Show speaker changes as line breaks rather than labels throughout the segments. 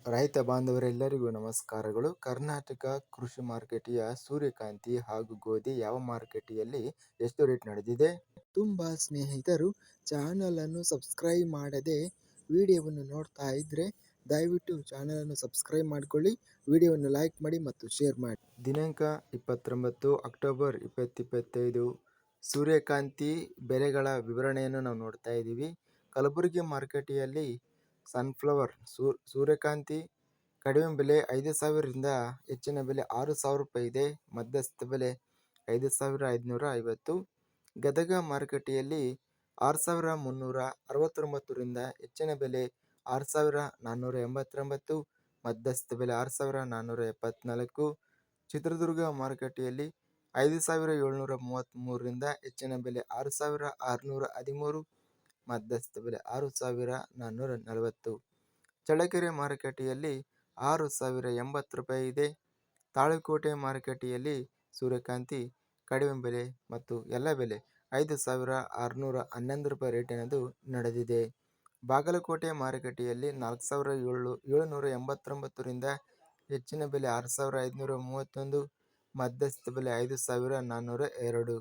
ರೈತ ಬಾಂಧವರೆಲ್ಲರಿಗೂ ನಮಸ್ಕಾರಗಳು. ಕರ್ನಾಟಕ ಕೃಷಿ ಮಾರುಕಟ್ಟೆಯ ಸೂರ್ಯಕಾಂತಿ ಹಾಗೂ ಗೋಧಿ ಯಾವ ಮಾರುಕಟ್ಟೆಯಲ್ಲಿ ಎಷ್ಟು ರೇಟ್ ನಡೆದಿದೆ?
ತುಂಬ ಸ್ನೇಹಿತರು ಚಾನಲನ್ನು ಸಬ್ಸ್ಕ್ರೈಬ್ ಮಾಡದೆ ವಿಡಿಯೋವನ್ನು ನೋಡ್ತಾ ಇದ್ದರೆ ದಯವಿಟ್ಟು ಚಾನಲನ್ನು ಸಬ್ಸ್ಕ್ರೈಬ್ ಮಾಡಿಕೊಳ್ಳಿ, ವಿಡಿಯೋವನ್ನು ಲೈಕ್ ಮಾಡಿ ಮತ್ತು ಶೇರ್ ಮಾಡಿ.
ದಿನಾಂಕ 29 ಅಕ್ಟೋಬರ್ 2025 ಸೂರ್ಯಕಾಂತಿ ಬೆಲೆಗಳ ವಿವರಣೆಯನ್ನು ನಾವು ನೋಡ್ತಾ ಇದ್ದೀವಿ. ಕಲಬುರಗಿ ಮಾರುಕಟ್ಟೆಯಲ್ಲಿ ಸನ್ಫ್ಲವರ್ ಸೂರ್ಯಕಾಂತಿ ಕಡಿಮೆ ಬೆಲೆ 5,000ರಿಂದ ಹೆಚ್ಚಿನ ಬೆಲೆ 6,000 ರೂಪಾಯಿ ಇದೆ. ಮಧ್ಯಸ್ಥ ಬೆಲೆ 5,550. ಗದಗ ಮಾರುಕಟ್ಟೆಯಲ್ಲಿ 6,369ರಿಂದ ಹೆಚ್ಚಿನ ಬೆಲೆ 6,489, ಮಧ್ಯಸ್ಥ ಬೆಲೆ 6,474. ಚಿತ್ರದುರ್ಗ ಮಾರುಕಟ್ಟೆಯಲ್ಲಿ 5,733ರಿಂದ ಹೆಚ್ಚಿನ ಬೆಲೆ 6,613, ಮಧ್ಯಸ್ಥ ಬೆಲೆ 6,440. ಚಳ್ಳಕೆರೆ ಮಾರುಕಟ್ಟೆಯಲ್ಲಿ 6,080 ರೂಪಾಯಿ ಇದೆ. ತಾಳಿಕೋಟೆ ಮಾರುಕಟ್ಟೆಯಲ್ಲಿ ಸೂರ್ಯಕಾಂತಿ ಕಡಿಮೆ ಬೆಲೆ ಮತ್ತು ಎಲ್ಲ ಬೆಲೆ 5,611 ರೂಪಾಯಿ ರೇಟಿನದು ನಡೆದಿದೆ. ಬಾಗಲಕೋಟೆ ಮಾರುಕಟ್ಟೆಯಲ್ಲಿ 4,789ರಿಂದ ಹೆಚ್ಚಿನ ಬೆಲೆ 6,531, ಮಧ್ಯಸ್ಥ ಬೆಲೆ 5,402.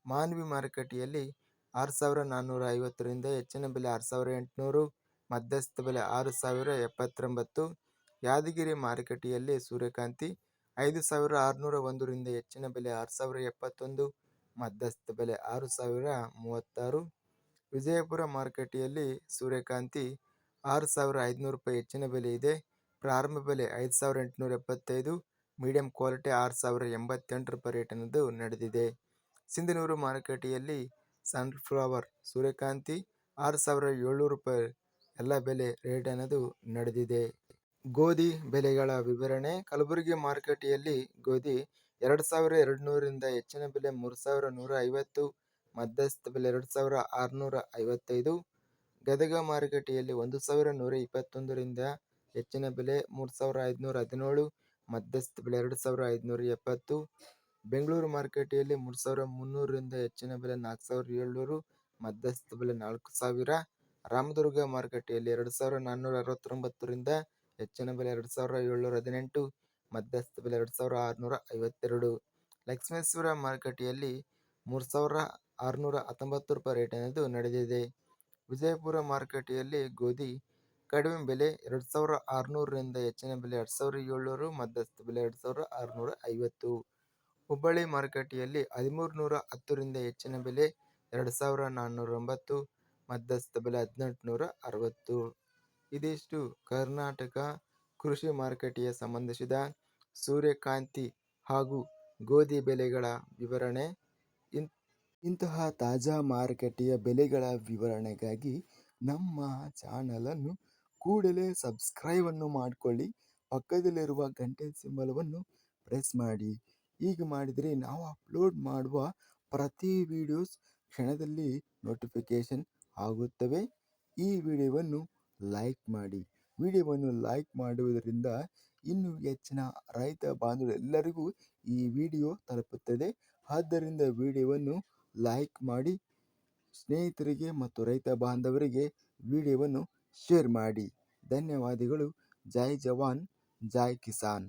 ಮಾನ್ವಿ ಮಾರುಕಟ್ಟೆಯಲ್ಲಿ 6,450ರಿಂದ ಹೆಚ್ಚಿನ ಬೆಲೆ 6,800, ಮಧ್ಯಸ್ಥ ಬೆಲೆ 6,079. ಯಾದಗಿರಿ ಮಾರುಕಟ್ಟೆಯಲ್ಲಿ ಸೂರ್ಯಕಾಂತಿ 5,601ರಿಂದ ಹೆಚ್ಚಿನ ಬೆಲೆ 6,071, ಮಧ್ಯಸ್ಥ ಬೆಲೆ 6,036. ವಿಜಯಪುರ ಮಾರುಕಟ್ಟೆಯಲ್ಲಿ ಸೂರ್ಯಕಾಂತಿ 6,500 ರೂಪಾಯಿ ಹೆಚ್ಚಿನ ಬೆಲೆ ಇದೆ. ಪ್ರಾರಂಭ ಬೆಲೆ 5,875, ಮೀಡಿಯಂ ಕ್ವಾಲಿಟಿ 6,088 ರೂಪಾಯಿ ರೇಟಿನದು ನಡೆದಿದೆ. ಸಿಂಧನೂರು ಮಾರುಕಟ್ಟೆಯಲ್ಲಿ ಸನ್ಫ್ಲವರ್ ಸೂರ್ಯಕಾಂತಿ 6,700 ರೂಪಾಯಿ ಎಲ್ಲ ಬೆಲೆ ರೇಟ್ ಅನ್ನೋದು ನಡೆದಿದೆ. ಗೋಧಿ ಬೆಲೆಗಳ ವಿವರಣೆ. ಕಲಬುರಗಿ ಮಾರುಕಟ್ಟೆಯಲ್ಲಿ ಗೋಧಿ 2,200ರಿಂದ ಹೆಚ್ಚಿನ ಬೆಲೆ 3,150, ಮಧ್ಯಸ್ಥ ಬೆಲೆ 2,655. ಗದಗ ಮಾರುಕಟ್ಟೆಯಲ್ಲಿ 1,121ರಿಂದ ಹೆಚ್ಚಿನ ಬೆಲೆ 3,517, ಮಧ್ಯಸ್ಥ ಬೆಲೆ 2,570. ಬೆಂಗಳೂರು ಮಾರುಕಟ್ಟೆಯಲ್ಲಿ 3,300ರಿಂದ ಹೆಚ್ಚಿನ ಬೆಲೆ 4,700, ಮಧ್ಯಸ್ಥ ಬೆಲೆ 4,000. ರಾಮದುರ್ಗ ಮಾರುಕಟ್ಟೆಯಲ್ಲಿ 2,469ರಿಂದ ಹೆಚ್ಚಿನ ಬೆಲೆ 2,718, ಮಧ್ಯಸ್ಥ ಬೆಲೆ 2,652. ಲಕ್ಷ್ಮೇಶ್ವರ ಮಾರುಕಟ್ಟೆಯಲ್ಲಿ 3,619 ರೂಪಾಯಿ ರೇಟ್ ಅನ್ನೋದು ನಡೆದಿದೆ. ವಿಜಯಪುರ ಮಾರುಕಟ್ಟೆಯಲ್ಲಿ ಗೋಧಿ ಕಡಿಮೆ ಬೆಲೆ 2,600ರಿಂದ ಹೆಚ್ಚಿನ ಬೆಲೆ 2,700, ಮಧ್ಯಸ್ಥ ಬೆಲೆ 2,650. ಹುಬ್ಬಳ್ಳಿ ಮಾರುಕಟ್ಟೆಯಲ್ಲಿ 1,310ರಿಂದ ಹೆಚ್ಚಿನ ಬೆಲೆ 2,490, ಮಧ್ಯಸ್ಥ ಬೆಲೆ 1,860. ಇದಿಷ್ಟು ಕರ್ನಾಟಕ ಕೃಷಿ ಮಾರುಕಟ್ಟೆಗೆ ಸಂಬಂಧಿಸಿದ ಸೂರ್ಯಕಾಂತಿ ಹಾಗೂ ಗೋಧಿ ಬೆಲೆಗಳ ವಿವರಣೆ. ಇಂತಹ ತಾಜಾ ಮಾರುಕಟ್ಟೆಯ ಬೆಲೆಗಳ ವಿವರಣೆಗಾಗಿ ನಮ್ಮ ಚಾನಲನ್ನು ಕೂಡಲೇ ಸಬ್ಸ್ಕ್ರೈಬನ್ನು ಮಾಡಿಕೊಳ್ಳಿ, ಪಕ್ಕದಲ್ಲಿರುವ ಗಂಟೆ ಸಿಂಬಲವನ್ನು ಪ್ರೆಸ್ ಮಾಡಿ. ಹೀಗೆ ಮಾಡಿದರೆ ನಾವು ಅಪ್ಲೋಡ್ ಮಾಡುವ ಪ್ರತಿ ವಿಡಿಯೋಸ್ ಕ್ಷಣದಲ್ಲಿ ನೋಟಿಫಿಕೇಶನ್ ಆಗುತ್ತವೆ. ಈ ವಿಡಿಯೋವನ್ನು ಲೈಕ್ ಮಾಡಿ. ವಿಡಿಯೋವನ್ನು ಲೈಕ್ ಮಾಡುವುದರಿಂದ ಇನ್ನೂ ಹೆಚ್ಚಿನ ರೈತ ಬಾಂಧವರೆಲ್ಲರಿಗೂ ಈ ವಿಡಿಯೋ ತಲುಪುತ್ತದೆ. ಆದ್ದರಿಂದ ವಿಡಿಯೋವನ್ನು ಲೈಕ್ ಮಾಡಿ, ಸ್ನೇಹಿತರಿಗೆ ಮತ್ತು ರೈತ ಬಾಂಧವರಿಗೆ ವಿಡಿಯೋವನ್ನು ಶೇರ್ ಮಾಡಿ. ಧನ್ಯವಾದಗಳು. ಜೈ ಜವಾನ್, ಜೈ ಕಿಸಾನ್.